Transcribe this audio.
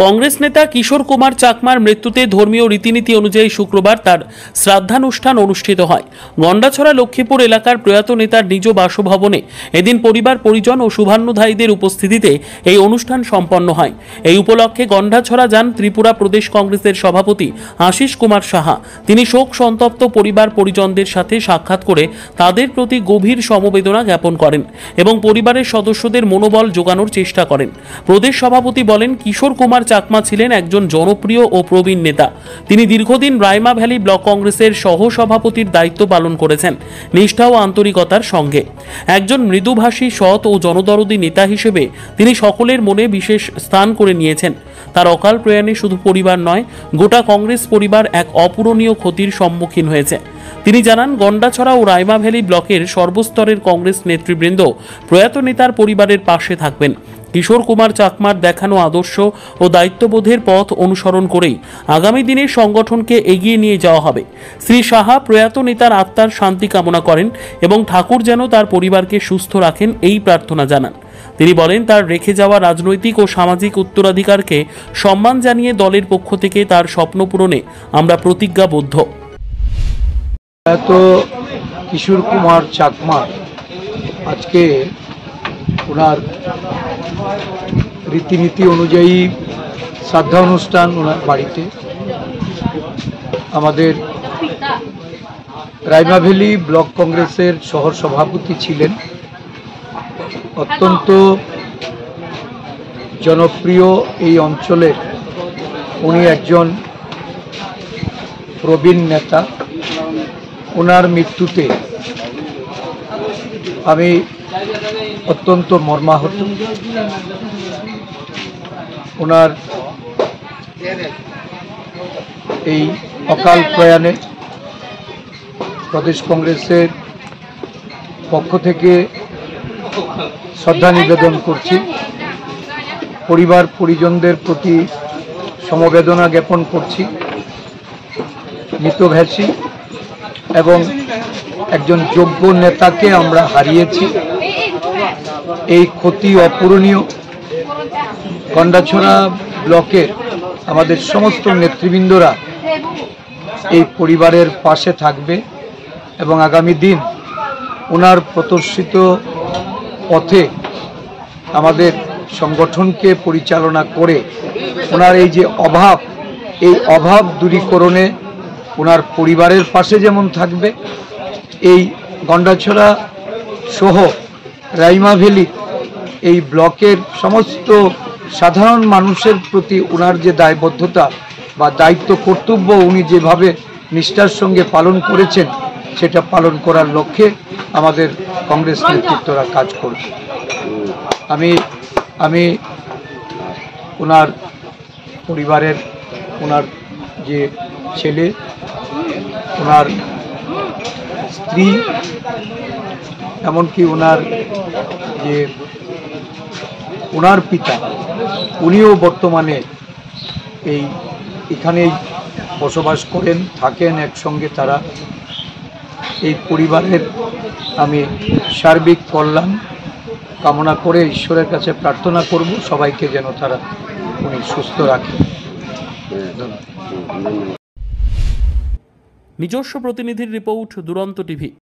কংগ্রেস নেতা কিশোর কুমার চাকমার মৃত্যুতে ধর্মীয় রীতিনীতি অনুযায়ী শুক্রবার তার শ্রাদ্ধানুষ্ঠান অনুষ্ঠিত হয়। গন্ডাছড়া লক্ষ্মীপুর এলাকার প্রয়াত নেতার নিজ বাসভবনে এদিন পরিবার পরিজন ও শুভান্নুধায়ীদের উপস্থিতিতে এই অনুষ্ঠান সম্পন্ন হয়। এই উপলক্ষে গন্ডাছড়া যান ত্রিপুরা প্রদেশ কংগ্রেসের সভাপতি আশিস কুমার সাহা। তিনি শোক সন্তপ্ত পরিবার পরিজনদের সাথে সাক্ষাৎ করে তাদের প্রতি গভীর সমবেদনা জ্ঞাপন করেন এবং পরিবারের সদস্যদের মনোবল জোগানোর চেষ্টা করেন। প্রদেশ সভাপতি বলেন, কিশোর কুমার চাকমা ছিলেন একজন জনপ্রিয় ও প্রবীণ নেতা। তিনি দীর্ঘদিন রাইমা ভ্যালি ব্লক কংগ্রেসের সহ সভাপতির দায়িত্ব পালন করেছেন নিষ্ঠা ও আন্তরিকতার সঙ্গে। একজন মৃদুভাষী, সৎ ও জনদরদী নেতা হিসেবে তিনি সকলের মনে বিশেষ স্থান করে নিয়েছেন। তার অকাল প্রয়াণে শুধু পরিবার নয়, গোটা কংগ্রেস পরিবার এক অপূরণীয় ক্ষতির সম্মুখীন হয়েছে। তিনি জানান, গন্ডাছড়া ও রাইমা ভ্যালি ব্লকের সর্বস্তরের কংগ্রেস নেতৃবৃন্দ প্রয়াত নেতার পরিবারের পাশে থাকবেন। কিশোর কুমার চাকমার দেখানো আদর্শ ও দায়িত্ববোধের পথ অনুসরণ করেই আগামী দিনে সংগঠনকে এগিয়ে নিয়ে যাওয়া হবে। শ্রী সাহা প্রয়াত নেতার আত্মার শান্তি কামনা করেন এবং ঠাকুর যেন তার পরিবারকে সুস্থ রাখেন এই প্রার্থনা জানান। তিনি বলেন, তার রেখে যাওয়া রাজনৈতিক ও সামাজিক উত্তরাধিকারকে সম্মান জানিয়ে দলের পক্ষ থেকে তার স্বপ্ন পূরণে আমরা প্রতিজ্ঞাবদ্ধ। কিশোর কুমার চাকমা আজকে ওনার রীতিনীতি অনুযায়ী শ্রাদ্ধা অনুষ্ঠান ওনার বাড়িতে। আমাদের রাইমা ভ্যালি ব্লক কংগ্রেসের শহর সভাপতি ছিলেন, অত্যন্ত জনপ্রিয় এই অঞ্চলের উনি একজন প্রবীণ নেতা। ওনার মৃত্যুতে আমি অত্যন্ত মর্মাহত। ওনার এই অকাল প্রয়াণে প্রদেশ কংগ্রেসের পক্ষ থেকে শ্রদ্ধা নিবেদন করছি। পরিবার পরিজনদের প্রতি সমবেদনা জ্ঞাপন করছি। মৃতভাষী এবং একজন যোগ্য নেতাকে আমরা হারিয়েছি। এই ক্ষতি অপূরণীয়। গন্ডাছড়া ব্লকের আমাদের সমস্ত নেতৃবৃন্দরা এই পরিবারের পাশে থাকবে এবং আগামী দিন ওনার প্রদর্শিত পথে আমাদের সংগঠনকে পরিচালনা করে ওনার এই যে অভাব, এই অভাব দূরীকরণে ওনার পরিবারের পাশে যেমন থাকবে, এই গন্ডাছড়া সহ রাইমা ভ্যালি এই ব্লকের সমস্ত সাধারণ মানুষের প্রতি ওনার যে দায়বদ্ধতা বা দায়িত্ব কর্তব্য উনি যেভাবে নিষ্ঠার সঙ্গে পালন করেছেন, সেটা পালন করার লক্ষ্যে আমাদের কংগ্রেস নেতৃত্বরা কাজ করবে। আমি ওনার পরিবারের, ওনার যে ছেলে, ওনার স্ত্রী, এমনকি ওনার যে ওনার পিতা, উনিও বর্তমানে এখানেই বসবাস করেন, থাকেন একসঙ্গে। তারা এই পরিবারের আমি সার্বিক কল্যাণ কামনা করে ঈশ্বরের কাছে প্রার্থনা করব সবাইকে যেন তারা উনি সুস্থ রাখেন। নিজস্ব প্রতিনিধির রিপোর্ট, দুরন্ত টিভি।